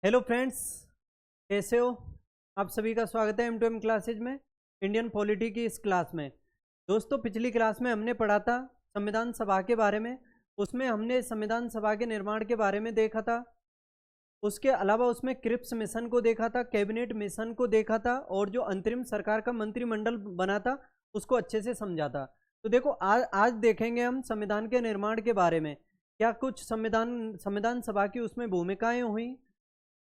Hello friends, कैसे हो? आप सभी का स्वागत है M2M क्लासेज में, इंडियन पॉलिटी की इस क्लास में। दोस्तों, पिछली क्लास में हमने पढ़ा था संविधान सभा के बारे में। उसमें हमने संविधान सभा के निर्माण के बारे में देखा था। उसके अलावा उसमें क्रिप्स मिशन को देखा था, कैबिनेट मिशन को देखा था, और जो अंतरिम सरकार का मंत्रिमंडल बना था उसको अच्छे से समझा था। तो देखो, आज देखेंगे हम संविधान के निर्माण के बारे में। क्या कुछ संविधान सभा की उसमें भूमिकाएं हुई,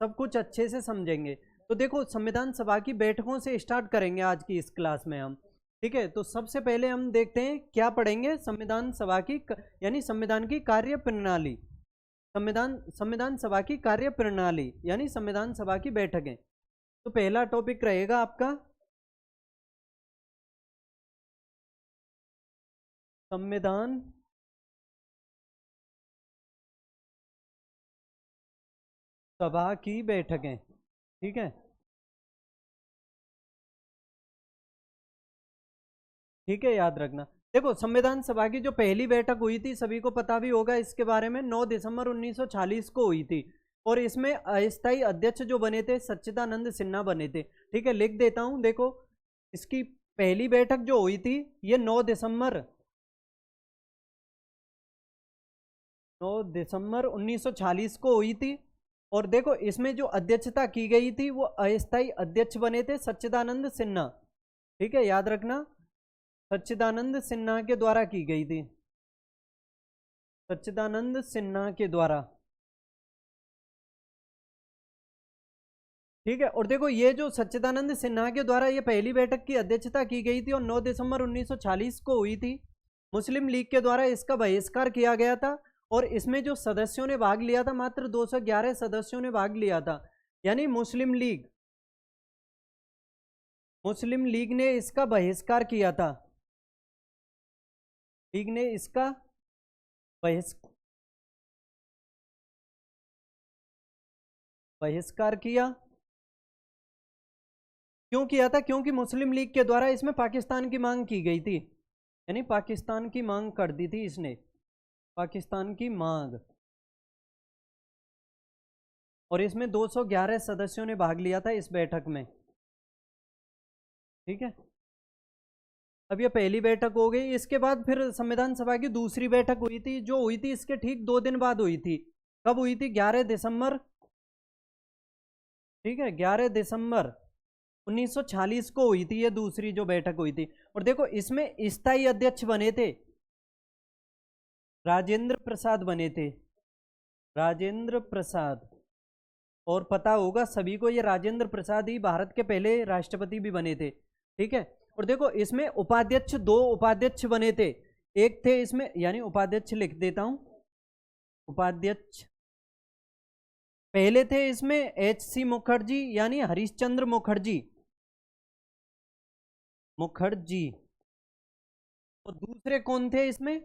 सब कुछ अच्छे से समझेंगे। तो देखो, संविधान सभा की बैठकों से स्टार्ट करेंगे आज की इस क्लास में हम। ठीक है, तो सबसे पहले हम देखते हैं क्या पढ़ेंगे। संविधान सभा की यानी संविधान की कार्य प्रणाली, संविधान सभा की कार्य प्रणाली यानी संविधान सभा की बैठकें। तो पहला टॉपिक रहेगा आपका संविधान सभा की बैठकें। ठीक है, ठीक है, याद रखना। देखो, संविधान सभा की जो पहली बैठक हुई थी, सभी को पता भी होगा इसके बारे में, 9 दिसंबर 1940 को हुई थी। और इसमें अस्थायी अध्यक्ष जो बने थे सच्चिदानंद सिन्हा बने थे। ठीक है, लिख देता हूं। देखो, इसकी पहली बैठक जो हुई थी ये 9 दिसंबर 1940 को हुई थी। और देखो, इसमें जो अध्यक्षता की गई थी वो अस्थायी अध्यक्ष बने थे सच्चिदानंद सिन्हा। ठीक है, याद रखना, सच्चिदानंद सिन्हा के द्वारा की गई थी, सच्चिदानंद सिन्हा के द्वारा। ठीक है, और देखो, ये जो सच्चिदानंद सिन्हा के द्वारा ये पहली बैठक की अध्यक्षता की गई थी और 9 दिसंबर 1940 को हुई थी। मुस्लिम लीग के द्वारा इसका बहिष्कार किया गया था। और इसमें जो सदस्यों ने भाग लिया था, मात्र 211 सदस्यों ने भाग लिया था। यानी मुस्लिम लीग ने इसका बहिष्कार किया था। लीग ने इसका बहिष्कार किया। क्यों किया था? क्योंकि मुस्लिम लीग के द्वारा इसमें पाकिस्तान की मांग की गई थी, यानी पाकिस्तान की मांग कर दी थी इसने, पाकिस्तान की मांग। और इसमें 211 सदस्यों ने भाग लिया था इस बैठक में। ठीक है, अब ये पहली बैठक हो गई। इसके बाद फिर संविधान सभा की दूसरी बैठक हुई थी, जो हुई थी इसके ठीक 2 दिन बाद हुई थी। कब हुई थी? 11 दिसंबर। ठीक है, 11 दिसंबर 1940 को हुई थी ये दूसरी जो बैठक हुई थी। और देखो, इसमें स्थायी अध्यक्ष बने थे राजेंद्र प्रसाद बने थे, राजेंद्र प्रसाद। और पता होगा सभी को, ये राजेंद्र प्रसाद ही भारत के पहले राष्ट्रपति भी बने थे। ठीक है, और देखो, इसमें उपाध्यक्ष, 2 उपाध्यक्ष बने थे। एक थे इसमें, यानी उपाध्यक्ष लिख देता हूं, उपाध्यक्ष पहले थे इसमें HC मुखर्जी, यानी हरिश्चंद्र मुखर्जी, और दूसरे कौन थे इसमें?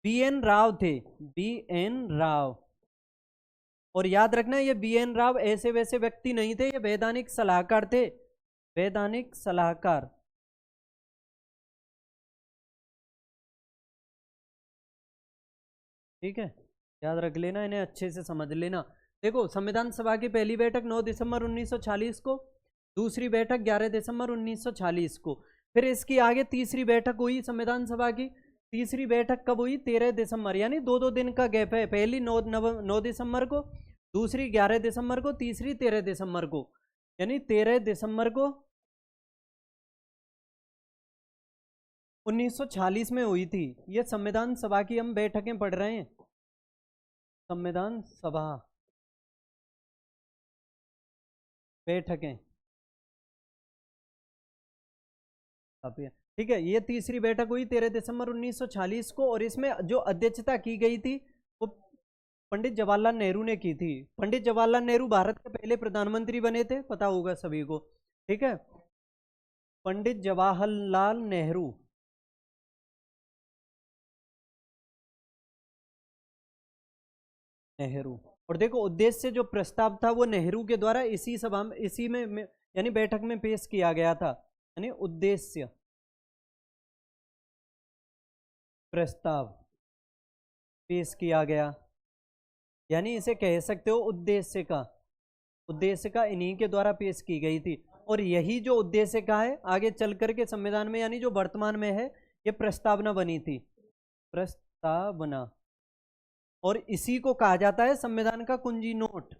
BN राव थे, BN राव। और याद रखना, ये BN राव ऐसे वैसे व्यक्ति नहीं थे, ये वैधानिक सलाहकार थे, वैधानिक सलाहकार। ठीक है, याद रख लेना, इन्हें अच्छे से समझ लेना। देखो, संविधान सभा की पहली बैठक 9 दिसंबर 1940 को, दूसरी बैठक 11 दिसंबर 1940 को। फिर इसकी आगे तीसरी बैठक हुई संविधान सभा की। तीसरी बैठक कब हुई? 13 दिसंबर, यानी 2-2 दिन का गैप है। पहली 9 दिसंबर को, दूसरी 11 दिसंबर को, तीसरी 13 दिसंबर को, यानी 13 दिसंबर को 1940 में हुई थी। ये संविधान सभा की हम बैठकें पढ़ रहे हैं, संविधान सभा बैठकें। ठीक है, ये तीसरी बैठक हुई 13 दिसंबर 1940 को। और इसमें जो अध्यक्षता की गई थी वो पंडित जवाहरलाल नेहरू ने की थी। पंडित जवाहरलाल नेहरू भारत के पहले प्रधानमंत्री बने थे, पता होगा सभी को। ठीक है, पंडित जवाहरलाल नेहरू, नेहरू। और देखो, उद्देश्य जो प्रस्ताव था वो नेहरू के द्वारा इसी सभा में, इसी में यानी बैठक में पेश किया गया था। यानी उद्देश्य प्रस्ताव पेश किया गया, यानी इसे कह सकते हो उद्देश्य का, उद्देशिका इन्हीं के द्वारा पेश की गई थी। और यही जो उद्देशिका है आगे चल करके संविधान में यानी जो वर्तमान में है ये प्रस्तावना बनी थी, प्रस्तावना। और इसी को कहा जाता है संविधान का कुंजी नोट,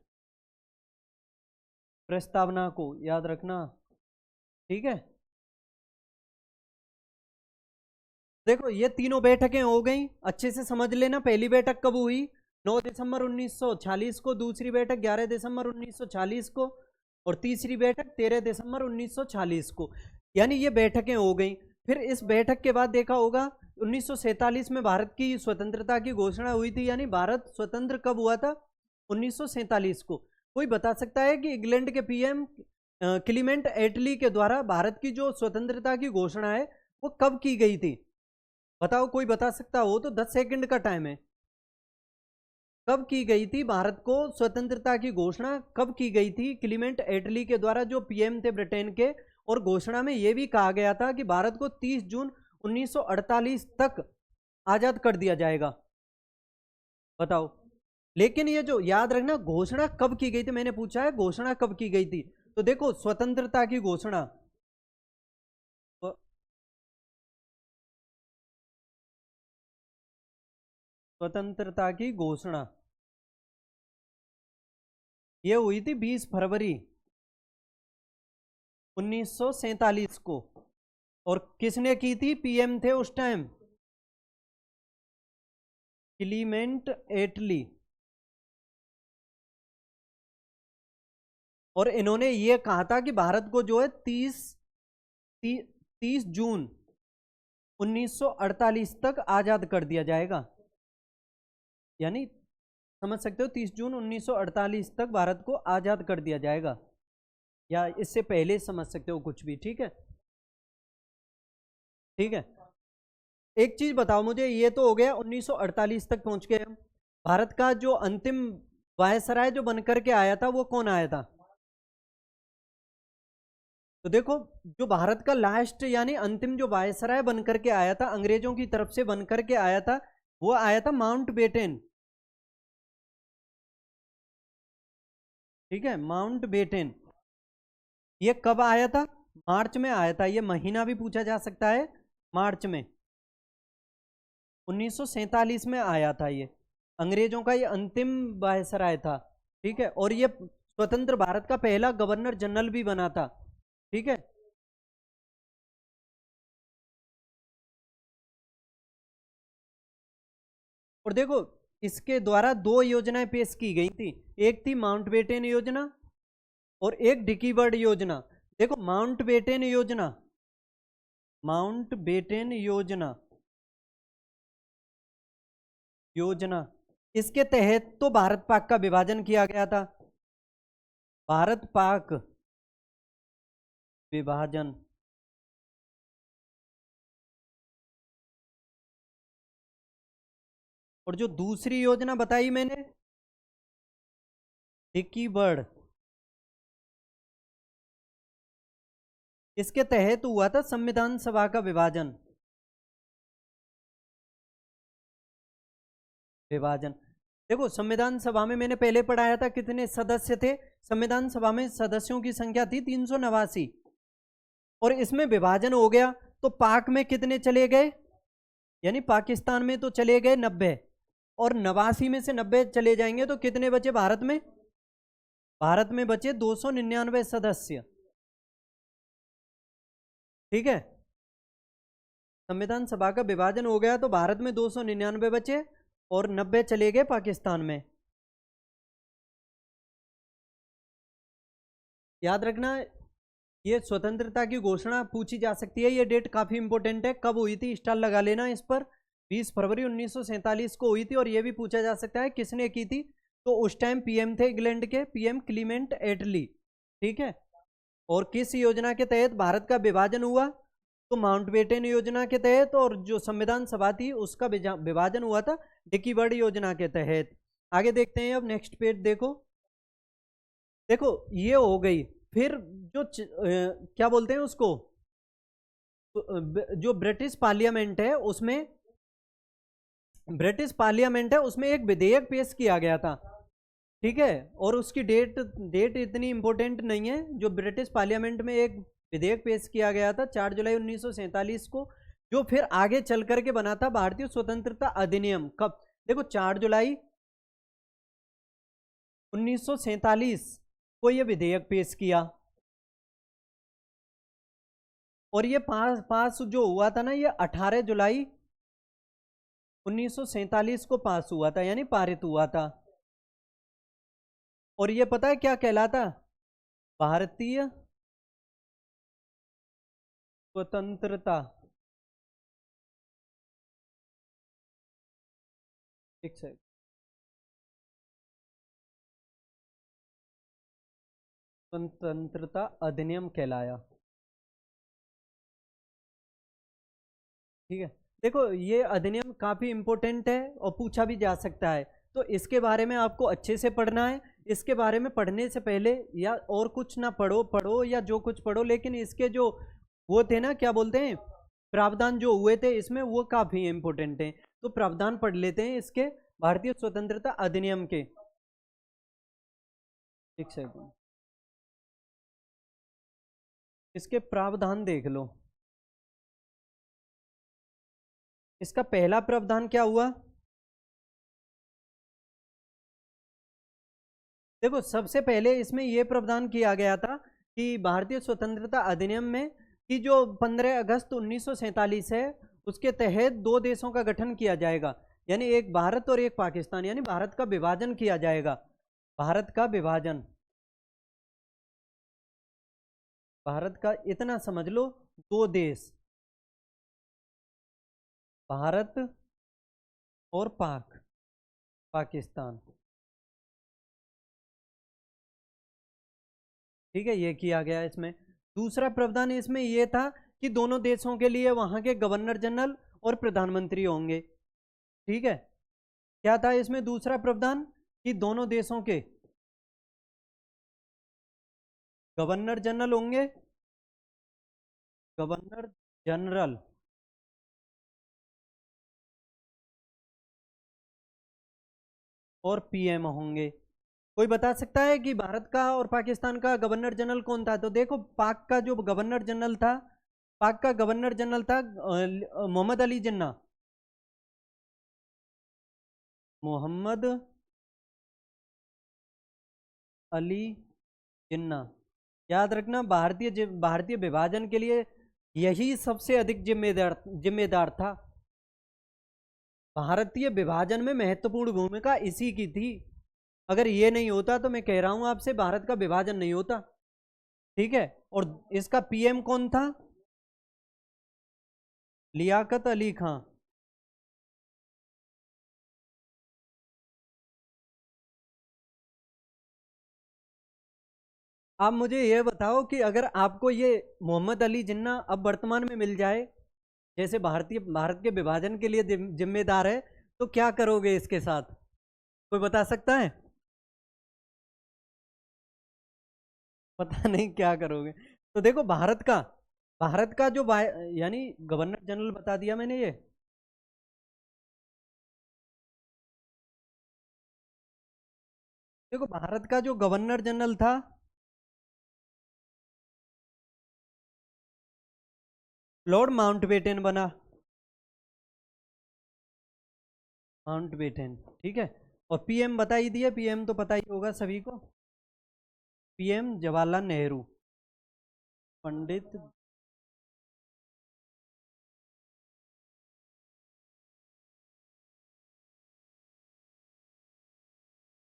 प्रस्तावना को याद रखना, ठीक है। देखो ये तीनों बैठकें हो गई, अच्छे से समझ लेना। पहली बैठक कब हुई? 9 दिसंबर 1946 को, दूसरी बैठक 11 दिसंबर 1946 को, और तीसरी बैठक 13 दिसंबर 1946 को। यानी ये बैठकें हो गई। फिर इस बैठक के बाद देखा होगा 1947 में भारत की स्वतंत्रता की घोषणा हुई थी। यानी भारत स्वतंत्र कब हुआ था? 1947 को। कोई बता सकता है कि इंग्लैंड के पीएम क्लीमेंट एटली के द्वारा भारत की जो स्वतंत्रता की घोषणा है वो कब की गई थी? बताओ, कोई बता सकता हो तो 10 सेकंड का टाइम है। कब की गई थी भारत को स्वतंत्रता की घोषणा? कब की गई थी क्लीमेंट एटली के द्वारा, जो पीएम थे ब्रिटेन के? और घोषणा में यह भी कहा गया था कि भारत को 30 जून 1948 तक आजाद कर दिया जाएगा। बताओ। लेकिन ये जो याद रखना, घोषणा कब की गई थी, मैंने पूछा है घोषणा कब की गई थी। तो देखो स्वतंत्रता की घोषणा, स्वतंत्रता की घोषणा ये हुई थी 20 फरवरी 1947 को। और किसने की थी? पीएम थे उस टाइम क्लीमेंट एटली। और इन्होंने ये कहा था कि भारत को जो है 30 जून 1948 तक आजाद कर दिया जाएगा। यानी समझ सकते हो 30 जून 1948 तक भारत को आजाद कर दिया जाएगा, या इससे पहले समझ सकते हो कुछ भी, ठीक है। ठीक है, एक चीज बताओ मुझे, ये तो हो गया 1948 तक पहुंच गए हम। भारत का जो अंतिम वायसराय जो बनकर के आया था वो कौन आया था? तो देखो जो भारत का लास्ट यानी अंतिम जो वायसराय बनकर के आया था, अंग्रेजों की तरफ से बनकर के आया था, वो आया था माउंटबेटन। ठीक है, माउंटबेटन। ये कब आया था? मार्च में आया था। ये महीना भी पूछा जा सकता है, मार्च में 1947 में आया था। ये अंग्रेजों का ये अंतिम वायसराय था। ठीक है, और ये स्वतंत्र भारत का पहला गवर्नर जनरल भी बना था। ठीक है, और देखो इसके द्वारा दो योजनाएं पेश की गई थी, एक थी माउंटबेटन योजना और एक डिकीबर्ड योजना। देखो माउंटबेटन योजना, माउंटबेटन योजना इसके तहत तो भारत पाक का विभाजन किया गया था। भारत पाक विभाजन। और जो दूसरी योजना बताई मैंने डिकीबर्ड, इसके तहत हुआ था संविधान सभा का विभाजन। देखो संविधान सभा में मैंने पहले पढ़ाया था कितने सदस्य थे। संविधान सभा में सदस्यों की संख्या थी 389, और इसमें विभाजन हो गया तो पाक में कितने चले गए? यानी पाकिस्तान में तो चले गए 90, और 89 में से 90 चले जाएंगे तो कितने बचे भारत में? भारत में बचे 299 सदस्य। ठीक है, संविधान सभा का विभाजन हो गया तो भारत में 299 बचे और 90 चले गए पाकिस्तान में। याद रखना, ये स्वतंत्रता की घोषणा पूछी जा सकती है। ये डेट काफी इंपॉर्टेंट है, कब हुई थी स्टार लगा लेना इस पर। 20 फरवरी 1947 को हुई थी। और ये भी पूछा जा सकता है किसने की थी, तो उस टाइम पीएम थे इंग्लैंड के, पीएम क्लीमेंट एटली। ठीक है, और किस योजना के तहत भारत का विभाजन हुआ, तो माउंटबेटन योजना के तहत। और जो संविधान सभा थी उसका विभाजन हुआ था डिकीबर्ड योजना के तहत। आगे देखते हैं अब नेक्स्ट पेज। देखो देखो ये हो गई। फिर जो क्या बोलते हैं उसको, जो ब्रिटिश पार्लियामेंट है उसमें एक विधेयक पेश किया गया था। ठीक है। और उसकी डेट इतनी इम्पोर्टेंट नहीं है। जो ब्रिटिश पार्लियामेंट में एक विधेयक पेश किया गया था 4 जुलाई 1947 को, जो फिर आगे चल करके बना था भारतीय स्वतंत्रता अधिनियम। कब? देखो 4 जुलाई 1947 को ये विधेयक पेश किया, और ये पास जो हुआ था ना, ये 18 जुलाई 1947 को पास हुआ था, यानी पारित हुआ था। और ये पता है क्या कहलाता? भारतीय स्वतंत्रता, एक सेकंड, स्वतंत्रता अधिनियम कहलाया। ठीक है। देखो ये अधिनियम काफी इंपॉर्टेंट है और पूछा भी जा सकता है, तो इसके बारे में आपको अच्छे से पढ़ना है। इसके बारे में पढ़ने से पहले या और कुछ ना पढ़ो या जो कुछ पढ़ो, लेकिन इसके जो वो थे ना, क्या बोलते हैं, प्रावधान जो हुए थे इसमें, वो काफी इंपॉर्टेंट हैं। तो प्रावधान पढ़ लेते हैं इसके, भारतीय स्वतंत्रता अधिनियम के। एक सेकंड, इसके प्रावधान देख लो। इसका पहला प्रावधान क्या हुआ? देखो सबसे पहले इसमें यह प्रावधान किया गया था कि भारतीय स्वतंत्रता अधिनियम में कि जो 15 अगस्त 1947 है, उसके तहत दो देशों का गठन किया जाएगा, यानी एक भारत और एक पाकिस्तान, यानी भारत का विभाजन किया जाएगा। भारत का विभाजन, भारत का इतना समझ लो, दो देश, भारत और पाकिस्तान। ठीक है, ये किया गया इसमें। दूसरा प्रावधान इसमें यह था कि दोनों देशों के लिए वहां के गवर्नर जनरल और प्रधानमंत्री होंगे। ठीक है, क्या था इसमें दूसरा प्रावधान? कि दोनों देशों के गवर्नर जनरल होंगे, गवर्नर जनरल, और पीएम होंगे। कोई बता सकता है कि भारत का और पाकिस्तान का गवर्नर जनरल कौन था? तो देखो पाक का जो गवर्नर जनरल था, पाक का गवर्नर जनरल था मोहम्मद अली जिन्ना, मोहम्मद अली जिन्ना। याद रखना, भारतीय विभाजन के लिए यही सबसे अधिक जिम्मेदार था। भारतीय विभाजन में महत्वपूर्ण भूमिका इसी की थी। अगर ये नहीं होता तो मैं कह रहा हूं आपसे, भारत का विभाजन नहीं होता। ठीक है, और इसका पीएम कौन था? लियाकत अली खां। आप मुझे ये बताओ कि अगर आपको ये मोहम्मद अली जिन्ना अब वर्तमान में मिल जाए, जैसे भारत के विभाजन के लिए जिम्मेदार है, तो क्या करोगे इसके साथ? कोई बता सकता है? पता नहीं क्या करोगे। तो देखो भारत का जो यानी गवर्नर जनरल बता दिया मैंने ये। देखो भारत का जो गवर्नर जनरल था, लॉर्ड माउंटबेटन बना, माउंटबेटन। ठीक है, और पीएम बता ही दिया, पीएम तो पता ही होगा सभी को, पीएम जवाहरलाल नेहरू, पंडित।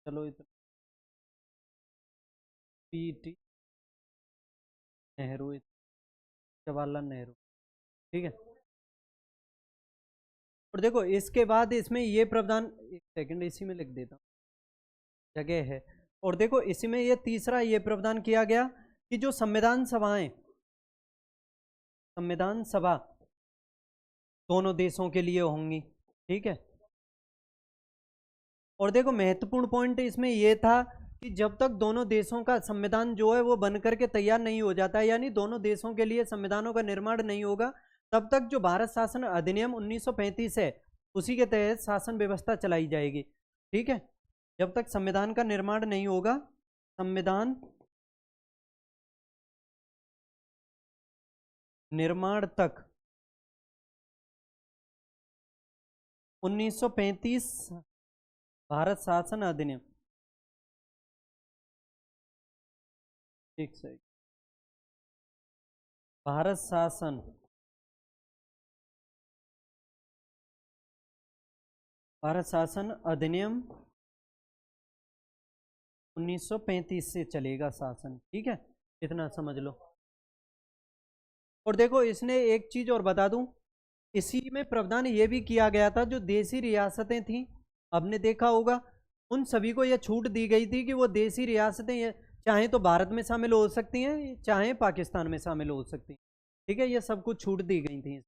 चलो इतना, पीटी नेहरू, जवाहरलाल नेहरू। ठीक है, और देखो इसके बाद इसमें ये प्रावधान, एक सेकंड इसी में लिख देता हूँ, जगह है। और देखो इसी में ये तीसरा ये प्रावधान किया गया कि जो संविधान सभा दोनों देशों के लिए होंगी। ठीक है, और देखो महत्वपूर्ण पॉइंट इसमें यह था कि जब तक दोनों देशों का संविधान जो है वो बन करके तैयार नहीं हो जाता है, यानी दोनों देशों के लिए संविधानों का निर्माण नहीं होगा, तब तक जो भारत शासन अधिनियम 1935 है, उसी के तहत शासन व्यवस्था चलाई जाएगी। ठीक है, जब तक संविधान का निर्माण नहीं होगा, संविधान निर्माण तक 1935 भारत शासन अधिनियम, ठीक सही, भारत शासन अधिनियम 1935 से चलेगा शासन, ठीक है, इतना समझ लो। और देखो इसने एक चीज और बता दूं, इसी में प्रावधान ये भी किया गया था, जो देसी रियासतें थी, आपने देखा होगा, उन सभी को यह छूट दी गई थी कि वो देसी रियासतें चाहे तो भारत में शामिल हो सकती हैं, चाहे पाकिस्तान में शामिल हो सकती हैं, ठीक है, ये सब कुछ छूट दी गई थी,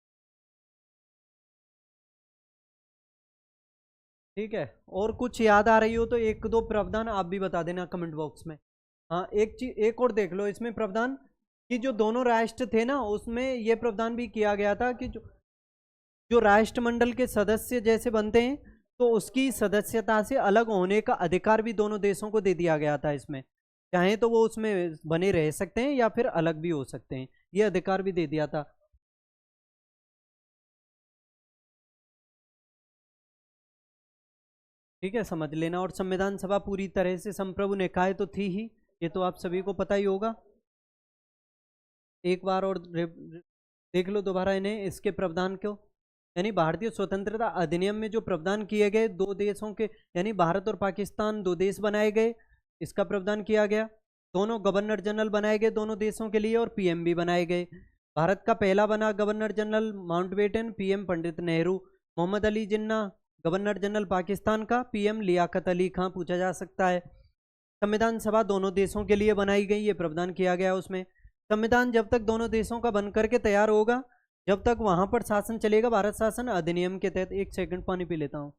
ठीक है। और कुछ याद आ रही हो तो एक दो प्रावधान आप भी बता देना कमेंट बॉक्स में। हाँ, एक चीज एक और देख लो इसमें प्रावधान, कि जो दोनों राष्ट्र थे ना, उसमें यह प्रावधान भी किया गया था कि जो राष्ट्रमंडल के सदस्य जैसे बनते हैं, तो उसकी सदस्यता से अलग होने का अधिकार भी दोनों देशों को दे दिया गया था इसमें, चाहे तो वो उसमें बने रह सकते हैं या फिर अलग भी हो सकते हैं, ये अधिकार भी दे दिया था। ठीक है, समझ लेना। और संविधान सभा पूरी तरह से संप्रभु निकाय तो थी ही, ये तो आप सभी को पता ही होगा। एक बार और देख लो दोबारा इन्हें, इसके प्रावधान को, यानी भारतीय स्वतंत्रता अधिनियम में जो प्रावधान किए गए, दो देशों के यानी भारत और पाकिस्तान दो देश बनाए गए, इसका प्रावधान किया गया। दोनों गवर्नर जनरल बनाए गए दोनों देशों के लिए, और पीएम भी बनाए गए। भारत का पहला बना governor general Mountbatten, PM Pandit Nehru. Mohammad Ali Jinnah governor general Pakistan का, पीएम लियाकत अली खां पूछा जा सकता है। संविधान सभा दोनों देशों के लिए बनाई गई, ये प्रावधान किया गया उसमें। संविधान जब तक दोनों देशों का बन करके तैयार होगा, जब तक वहां पर शासन चलेगा भारत शासन अधिनियम के तहत। एक सेकंड पानी पी लेता हूं।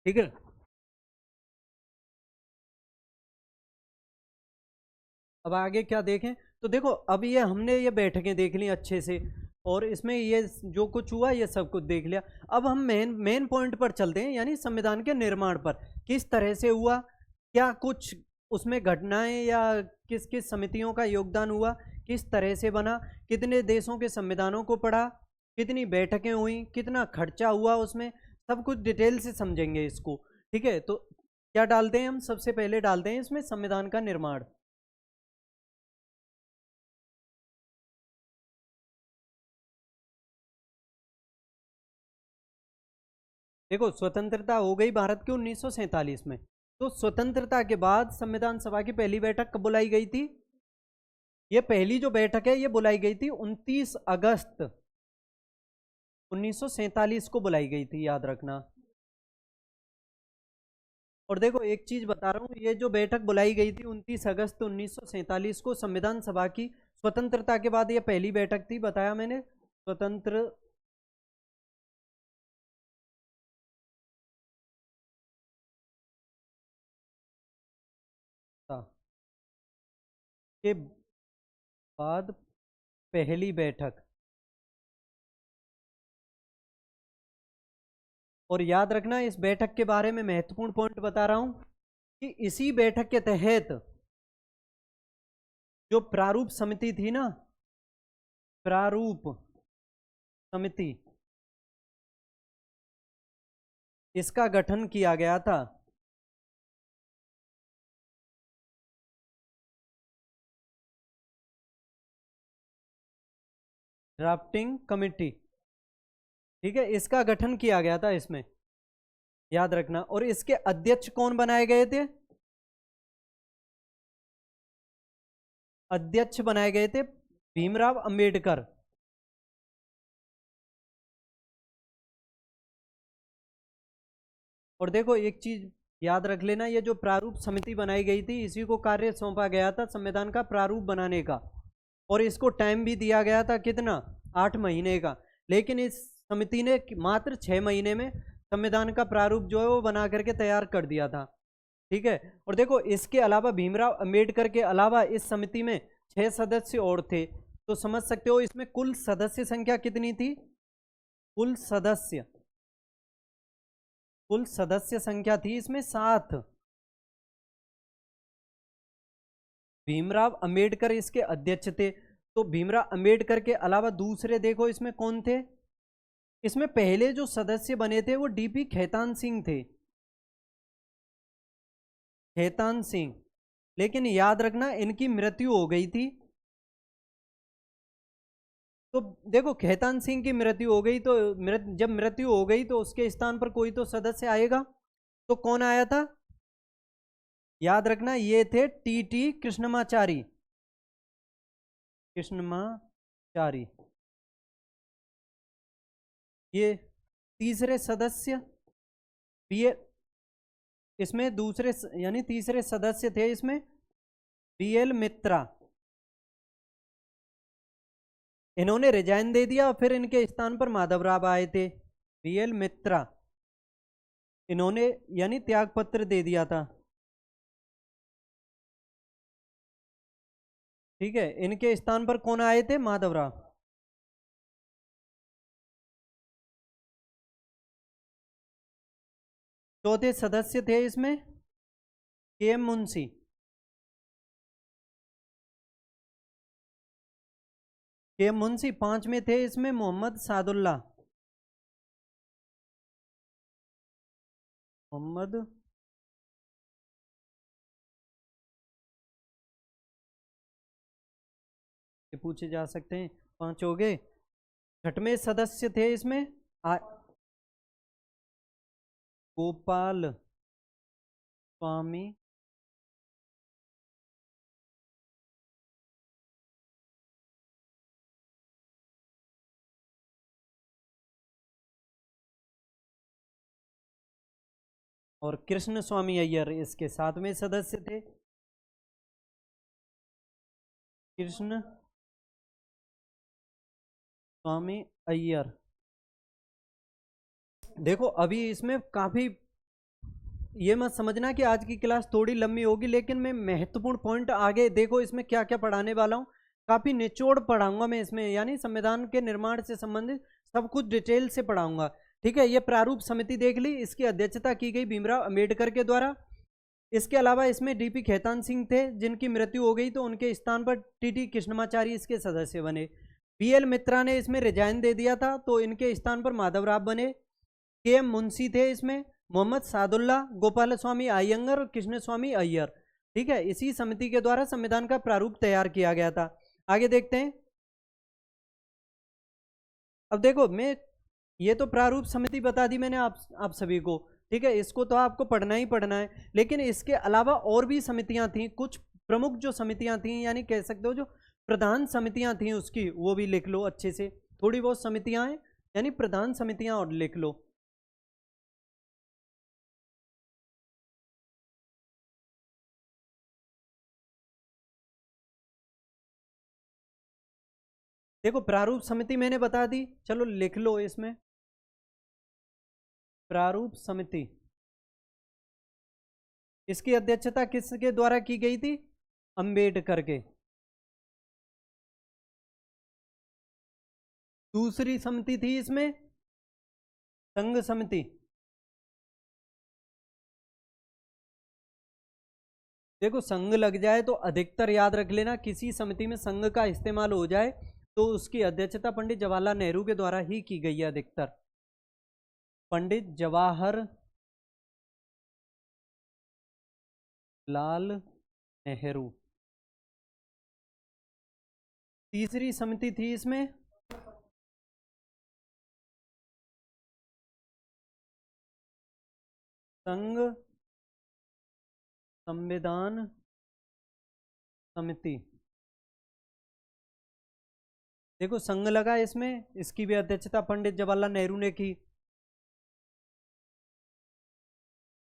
ठीक है, अब आगे क्या देखें, तो देखो अब ये हमने ये बैठकें देख ली अच्छे से, और इसमें ये जो कुछ हुआ ये सब कुछ देख लिया। अब हम मेन पॉइंट पर चलते हैं, यानी संविधान के निर्माण पर, किस तरह से हुआ, क्या कुछ उसमें घटनाएं या किस किस समितियों का योगदान हुआ, किस तरह से बना, कितने देशों के संविधानों को पढ़ा, कितनी बैठकें हुई, कितना खर्चा हुआ, उसमें सब कुछ डिटेल से समझेंगे इसको। ठीक है, तो क्या डालते हैं हम, सबसे पहले डालते हैं इसमें संविधान का निर्माण। देखो स्वतंत्रता हो गई भारत की 1947 में, तो स्वतंत्रता के बाद संविधान सभा की पहली बैठक कब बुलाई गई थी, ये पहली जो बैठक है ये बुलाई गई थी 29 अगस्त 1947 को बुलाई गई थी, याद रखना। और देखो एक चीज बता रहा हूं, ये जो बैठक बुलाई गई थी 29 अगस्त 1947 को संविधान सभा की, स्वतंत्रता के बाद ये पहली बैठक थी, बताया मैंने, स्वतंत्र के बाद पहली बैठक। और याद रखना इस बैठक के बारे में महत्वपूर्ण पॉइंट बता रहा हूं, कि इसी बैठक के तहत जो प्रारूप समिति थी ना, प्रारूप समिति, इसका गठन किया गया था। ड्राफ्टिंग कमिटी, ठीक है, इसका गठन किया गया था इसमें, याद रखना। और इसके अध्यक्ष कौन बनाए गए थे, अध्यक्ष बनाए गए थे भीमराव अंबेडकर। और देखो एक चीज याद रख लेना, ये जो प्रारूप समिति बनाई गई थी, इसी को कार्य सौंपा गया था संविधान का प्रारूप बनाने का, और इसको टाइम भी दिया गया था कितना, 8 महीने का। लेकिन इस समिति ने मात्र 6 महीने में संविधान का प्रारूप जो है वो बना करके तैयार कर दिया था। ठीक है, और देखो इसके अलावा भीमराव अंबेडकर के अलावा इस समिति में 6 सदस्य और थे। तो समझ सकते हो इसमें कुल सदस्य संख्या कितनी थी? कुल सदस्य संख्या थी इसमें 7। भीमराव अंबेडकर इसके अध्यक्ष थे। तो भीमराव अंबेडकर के अलावा दूसरे देखो इसमें कौन थे? इसमें पहले जो सदस्य बने थे वो डीपी खेतान सिंह थे, खेतान सिंह। लेकिन याद रखना इनकी मृत्यु हो गई थी। तो देखो खेतान सिंह की मृत्यु हो गई, तो जब मृत्यु हो गई तो उसके स्थान पर कोई तो सदस्य आएगा। तो कौन आया था? याद रखना ये थे टीटी कृष्णमाचारी। कृष्णमाचारी ये तीसरे सदस्य। ये इसमें दूसरे यानी तीसरे सदस्य थे इसमें बीएल मित्रा। इन्होंने रिजाइन दे दिया और फिर इनके स्थान पर माधवराव आए थे। बीएल मित्रा इन्होंने यानी त्याग पत्र दे दिया था। ठीक है, इनके स्थान पर कौन आए थे? माधवराव। चौथे सदस्य थे इसमें केएम मुंशी। केएम मुंशी। पांचवें थे इसमें मोहम्मद सादुल्ला। मोहम्मद ये पूछे जा सकते हैं। 5 हो गए। छठवें सदस्य थे इसमें गोपाल स्वामी और कृष्ण स्वामी अय्यर इसके 7वें सदस्य थे। कृष्ण स्वामी अय्यर। देखो अभी इसमें काफी ये मत समझना कि आज की क्लास थोड़ी लंबी होगी, लेकिन मैं महत्वपूर्ण पॉइंट आगे देखो इसमें क्या क्या पढ़ाने वाला हूँ। काफी निचोड़ पढ़ाऊंगा मैं इसमें, यानी संविधान के निर्माण से संबंधित सब कुछ डिटेल से पढ़ाऊंगा। ठीक है, ये प्रारूप समिति देख ली, इसकी अध्यक्षता की गई भीमराव अंबेडकर के द्वारा। इसके अलावा इसमें डीपी खेतान सिंह थे, जिनकी मृत्यु हो गई तो उनके स्थान पर टीटी कृष्णमाचारी इसके सदस्य बने। बीएल मित्रा ने इसमें रिजाइन दे दिया था तो इनके स्थान पर माधवराव बने। केएम मुंशी थे इसमें, मोहम्मद सादुल्ला, गोपाल स्वामी अयंगर और कृष्ण स्वामी अय्यर। ठीक है, इसी समिति के द्वारा संविधान का प्रारूप तैयार किया गया था। आगे देखते हैं। अब देखो मैं ये तो प्रारूप समिति बता दी मैंने आप सभी को। ठीक है, इसको तो आपको पढ़ना ही पढ़ना है, लेकिन इसके अलावा और भी समितियां थी। कुछ प्रमुख जो समितियां थी, यानी कह सकते हो जो प्रधान समितियां थी उसकी, वो भी लिख लो अच्छे से। थोड़ी बहुत समितियां हैं यानी प्रधान समितियां और लिख लो। देखो प्रारूप समिति मैंने बता दी, चलो लिख लो इसमें। प्रारूप समिति इसकी अध्यक्षता किसके द्वारा की गई थी? अंबेडकर के। दूसरी समिति थी इसमें संघ समिति। देखो संघ लग जाए तो अधिकतर याद रख लेना, किसी समिति में संघ का इस्तेमाल हो जाए तो उसकी अध्यक्षता पंडित जवाहरलाल नेहरू के द्वारा ही की गई है अधिकतर। पंडित जवाहर लाल नेहरू। तीसरी समिति थी इसमें संघ संविधान समिति। देखो संघ लगा इसमें, इसकी भी अध्यक्षता पंडित जवाहरलाल नेहरू ने की।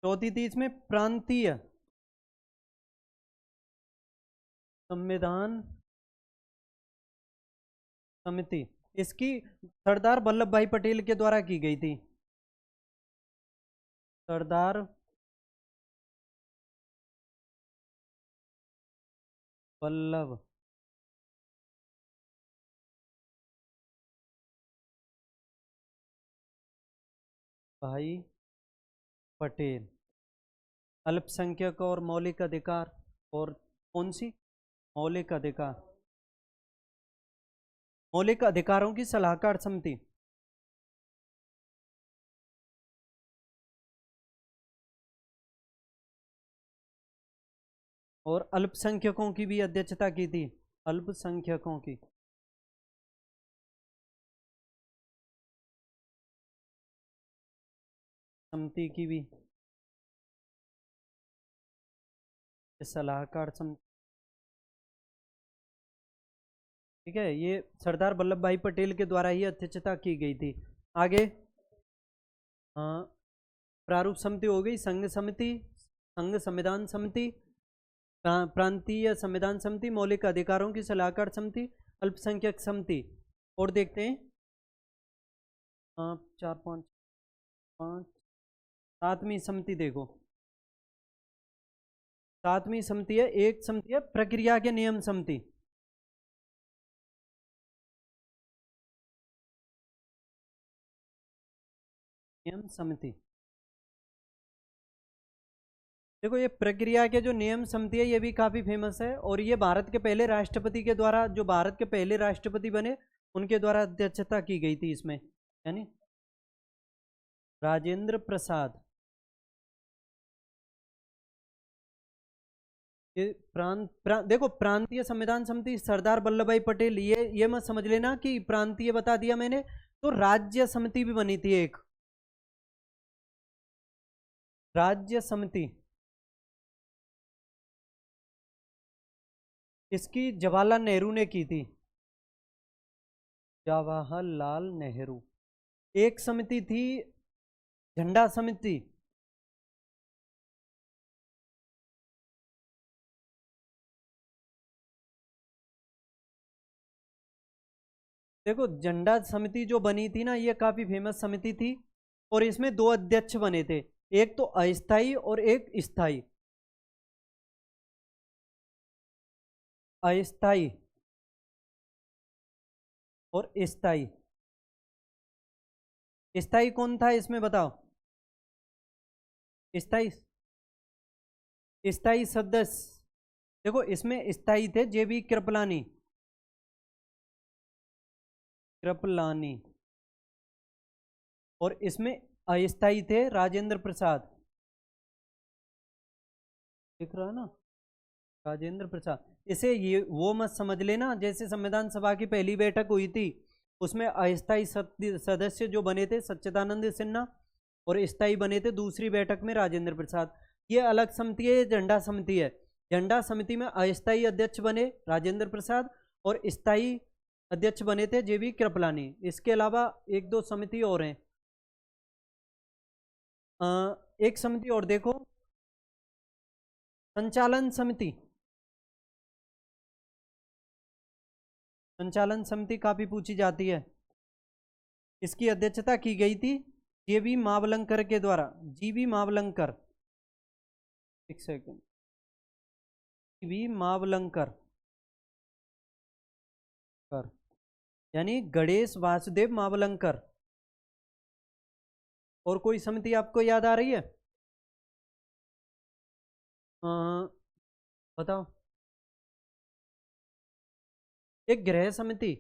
चौथी थी इसमें प्रांतीय संविधान समिति। इसकी सरदार वल्लभ भाई पटेल के द्वारा की गई थी। सरदार वल्लभ भाई पटेल। अल्पसंख्यक और मौलिक अधिकार, और कौन सी? मौलिक अधिकार, मौलिक अधिकारों की सलाहकार समिति। और अल्पसंख्यकों की भी अध्यक्षता की थी, अल्पसंख्यकों की समिति की भी सलाहकार समिति। ठीक है, ये सरदार वल्लभ भाई पटेल के द्वारा ही अध्यक्षता की गई थी। आगे प्रारूप समिति हो गई, संघ समिति, संघ संविधान समिति, प्रांतीय संविधान समिति, मौलिक अधिकारों की सलाहकार समिति, अल्पसंख्यक समिति। और देखते हैं 4 5 5 सातवीं समिति। देखो सातवीं समिति है, एक समिति है प्रक्रिया के नियम समिति। नियम समिति, देखो ये प्रक्रिया के जो नियम समिति है ये भी काफी फेमस है, और ये भारत के पहले राष्ट्रपति के द्वारा, जो भारत के पहले राष्ट्रपति बने उनके द्वारा अध्यक्षता की गई थी इसमें, यानी राजेंद्र प्रसाद। ये देखो प्रांतीय संविधान समिति सरदार वल्लभ भाई पटेल, ये मत समझ लेना कि प्रांतीय बता दिया मैंने, तो राज्य समिति भी बनी थी एक, राज्य समिति। इसकी जवाहरलाल नेहरू ने की थी, जवाहरलाल नेहरू। एक समिति थी झंडा समिति, देखो झंडा समिति जो बनी थी ना ये काफी फेमस समिति थी, और इसमें 2 अध्यक्ष बने थे, एक तो अस्थाई और एक स्थाई। अस्थाई और स्थाई, स्थाई कौन था इसमें बताओ? स्थाई, स्थाई सदस्य, देखो इसमें स्थाई थे जेबी कृपलानी, कृपलानी, और इसमें अस्थाई थे राजेंद्र प्रसाद। दिख रहा है ना, राजेंद्र प्रसाद। इसे ये वो मत समझ लेना जैसे संविधान सभा की पहली बैठक हुई थी उसमें अस्थाई सदस्य जो बने थे सच्चिदानंद सिन्हा, और स्थाई बने थे दूसरी बैठक में राजेंद्र प्रसाद। ये अलग समिति है, झंडा समिति है। झंडा समिति में अस्थाई अध्यक्ष बने राजेंद्र प्रसाद, और स्थाई अध्यक्ष बने थे जेबी कृपलानी। इसके अलावा 1-2 समिति और हैं। एक समिति और देखो, संचालन समिति। संचालन समिति काफी पूछी जाती है। इसकी अध्यक्षता की गई थी जीवी मावलंकर के द्वारा, जीवी मावलंकर, एक सेकंड, जीवी मावलंकर यानी गणेश वासुदेव मावलंकर। और कोई समिति आपको याद आ रही है? बताओ। एक गृह समिति,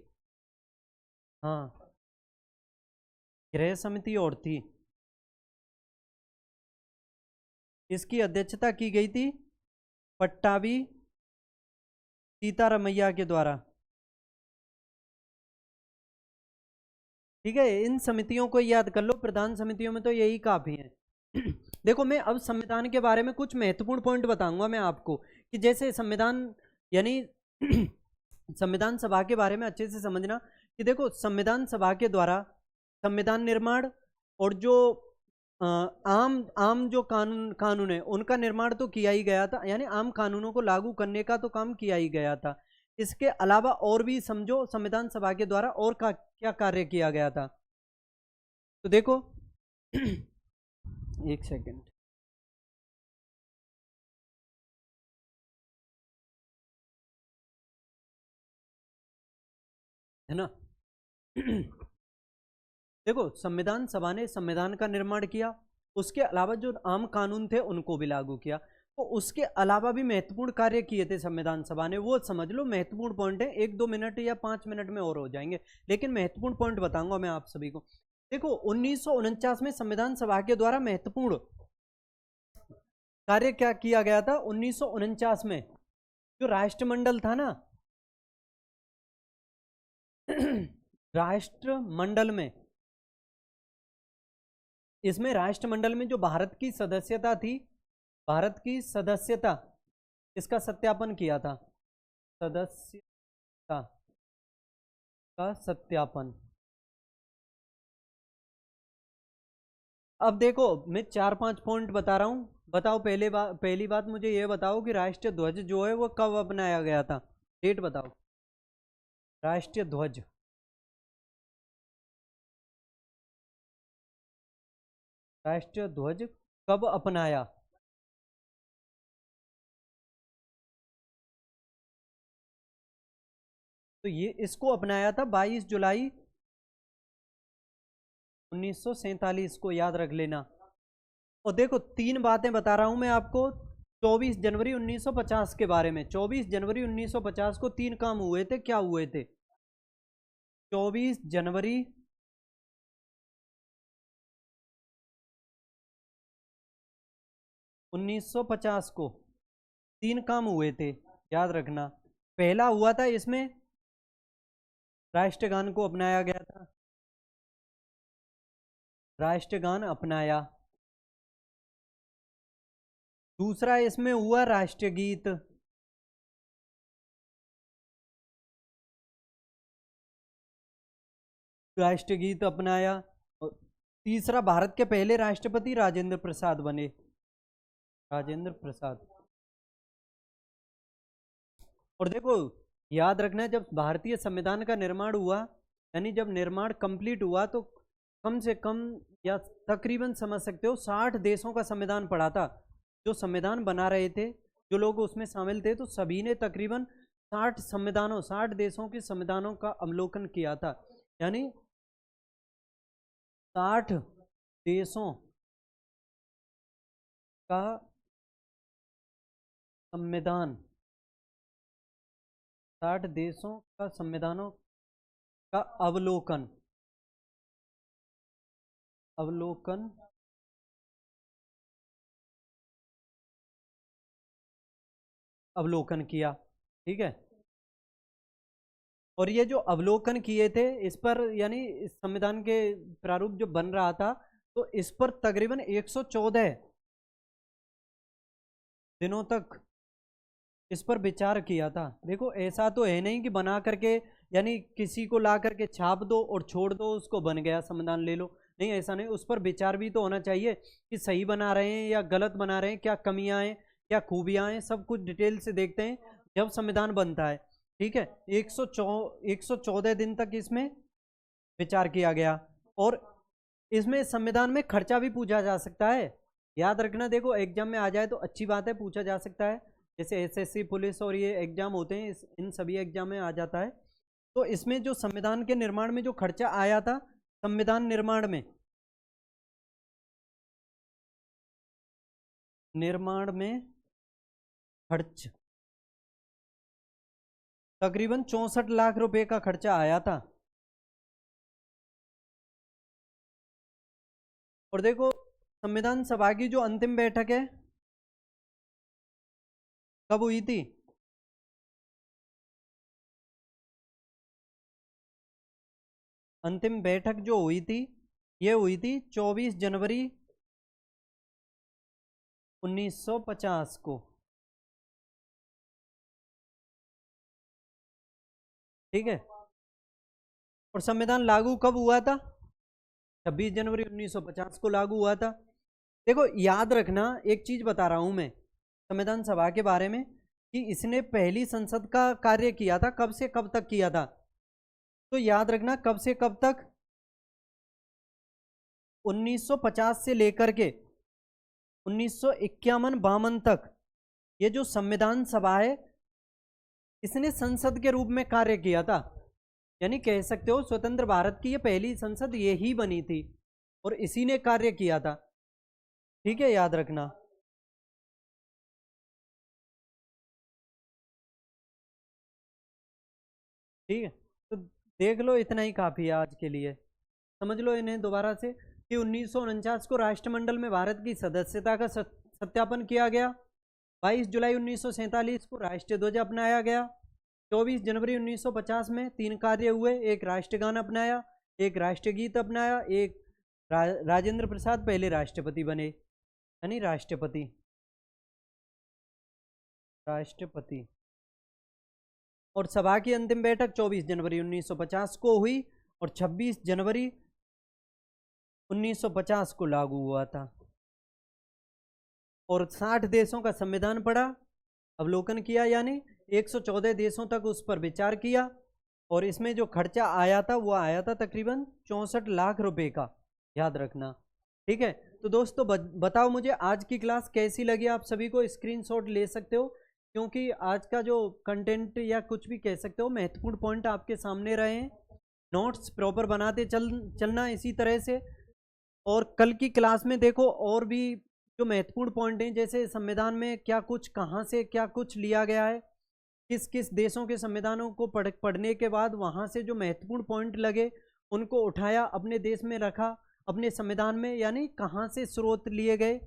हाँ गृह समिति और थी, इसकी अध्यक्षता की गई थी पट्टाभी सीतारमैया के द्वारा। ठीक है, इन समितियों को याद कर लो, प्रधान समितियों में तो यही काफी है। देखो मैं अब संविधान के बारे में कुछ महत्वपूर्ण पॉइंट बताऊंगा मैं आपको, कि जैसे संविधान यानी संविधान सभा के बारे में अच्छे से समझना, कि देखो संविधान सभा के द्वारा संविधान निर्माण और जो आम जो कानून है उनका निर्माण तो किया ही गया था, यानी आम कानूनों को लागू करने का तो काम किया ही गया था। इसके अलावा और भी समझो संविधान सभा के द्वारा और क्या कार्य किया गया था। तो देखो एक सेकेंड। है ना। देखो, संविधान सभा ने संविधान का निर्माण किया, उसके अलावा जो आम कानून थे उनको भी लागू किया। तो उसके अलावा भी महत्वपूर्ण कार्य किए थे संविधान सभा ने, वो समझ लो महत्वपूर्ण पॉइंट है। 1-2 मिनट या 5 मिनट में और हो जाएंगे, लेकिन महत्वपूर्ण पॉइंट बताऊंगा मैं आप सभी को। देखो, 1949 में संविधान सभा के द्वारा महत्वपूर्ण कार्य क्या किया गया था। 1949 में जो राष्ट्रमंडल था ना, राष्ट्रमंडल में, इसमें राष्ट्रमंडल में जो भारत की सदस्यता थी, भारत की सदस्यता, इसका सत्यापन किया था। सदस्यता का सत्यापन। अब देखो, मैं 4-5 पॉइंट बता रहा हूं। बताओ, पहली बात मुझे ये बताओ कि राष्ट्रीय ध्वज जो है वो कब अपनाया गया था, डेट बताओ। राष्ट्रीय ध्वज, राष्ट्रीय ध्वज कब अपनाया। तो ये इसको अपनाया था 22 जुलाई 1947 को, याद रख लेना। और देखो, 3 बातें बता रहा हूं मैं आपको 24 जनवरी 1950 के बारे में। 24 जनवरी 1950 को 3 काम हुए थे। क्या हुए थे? 24 जनवरी 1950 को 3 काम हुए थे, याद रखना। पहला हुआ था, इसमें राष्ट्रगान को अपनाया गया था, राष्ट्रगान अपनाया। दूसरा इसमें हुआ राष्ट्रगीत, राष्ट्रगीत अपनाया। और तीसरा, भारत के पहले राष्ट्रपति राजेंद्र प्रसाद बने, राजेंद्र प्रसाद। और देखो, याद रखना, जब भारतीय संविधान का निर्माण हुआ, यानी जब निर्माण कंप्लीट हुआ, तो कम से कम या तकरीबन समझ सकते हो 60 देशों का संविधान पढ़ा था। जो संविधान बना रहे थे, जो लोग उसमें शामिल थे, तो सभी ने तकरीबन 60 देशों के संविधानों का अवलोकन किया था। यानी 60 देशों का संविधान, 60 देशों का संविधानों का अवलोकन किया। ठीक है। और ये जो अवलोकन किए थे, इस पर, यानी इस संविधान के प्रारूप जो बन रहा था, तो इस पर तकरीबन 114 दिनों तक इस पर विचार किया था। देखो, ऐसा तो है नहीं कि बना करके, यानी किसी को ला करके छाप दो और छोड़ दो, उसको बन गया संविधान ले लो। नहीं, ऐसा नहीं। उस पर विचार भी तो होना चाहिए कि सही बना रहे हैं या गलत बना रहे हैं, क्या कमियां हैं, क्या खूबियां हैं, सब कुछ डिटेल से देखते हैं जब संविधान बनता है। ठीक है। 114 दिन तक इसमें विचार किया गया। और इसमें संविधान में खर्चा भी पूछा जा सकता है, याद रखना। देखो, एग्जाम में आ जाए तो अच्छी बात है, पूछा जा सकता है। जैसे एसएससी, पुलिस और ये एग्जाम होते हैं, इन सभी एग्जाम में आ जाता है। तो इसमें जो संविधान के निर्माण में जो खर्चा आया था, संविधान निर्माण में खर्च तकरीबन 64 लाख रुपए का खर्चा आया था। और देखो, संविधान सभा की जो अंतिम बैठक है, कब हुई थी? अंतिम बैठक जो हुई थी, ये हुई थी 24 जनवरी 1950 को। ठीक है। और संविधान लागू कब हुआ था? 26 जनवरी 1950 को लागू हुआ था। देखो, याद रखना, एक चीज बता रहा हूं मैं संविधान सभा के बारे में, कि इसने पहली संसद का कार्य किया था। कब से कब तक किया था? तो याद रखना, कब से कब तक? 1950 से लेकर के 1951-52 तक ये जो संविधान सभा है इसने संसद के रूप में कार्य किया था, यानी कह सकते हो स्वतंत्र भारत की ये पहली संसद यही बनी थी और इसी ने कार्य किया था। ठीक है, याद रखना। ठीक है, तो देख लो, इतना ही काफी है आज के लिए। समझ लो इन्हें दोबारा से कि 1949 को राष्ट्रमंडल में भारत की सदस्यता का सत्यापन किया गया। 22 जुलाई 1947 को राष्ट्रीय ध्वज अपनाया गया। 24 जनवरी 1950 में 3 कार्य हुए, एक राष्ट्रगान अपनाया, एक राष्ट्रगीत अपनाया, एक राजेंद्र प्रसाद पहले राष्ट्रपति बने, यानी राष्ट्रपति। और सभा की अंतिम बैठक 24 जनवरी 1950 को हुई और 26 जनवरी 1950 को लागू हुआ था। और 60 देशों का संविधान पढ़ा, अवलोकन किया, यानी 114 देशों तक उस पर विचार किया और इसमें जो खर्चा आया था वो आया था तकरीबन 64 लाख रुपए का, याद रखना। ठीक है, तो दोस्तों बताओ मुझे आज की क्लास कैसी लगी। आप सभी को स्क्रीनशॉट ले सकते हो, क्योंकि आज का जो कंटेंट या कुछ भी कह सकते हो महत्वपूर्ण पॉइंट आपके सामने रहे हैं। नोट्स प्रॉपर बनाते चलना इसी तरह से। और कल की क्लास में देखो और भी जो महत्वपूर्ण पॉइंट हैं, जैसे संविधान में क्या कुछ, कहाँ से क्या कुछ लिया गया है, किस किस देशों के संविधानों को पढ़ने के बाद वहाँ से जो महत्वपूर्ण पॉइंट लगे उनको उठाया, अपने देश में रखा, अपने संविधान में, यानी कहाँ से स्रोत लिए गए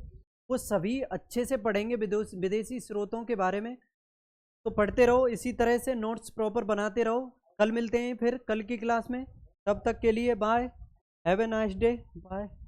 वो सभी अच्छे से पढ़ेंगे। विदेशी स्रोतों के बारे में तो पढ़ते रहो, इसी तरह से नोट्स प्रॉपर बनाते रहो। कल मिलते हैं फिर कल की क्लास में, तब तक के लिए bye, have a nice day, bye.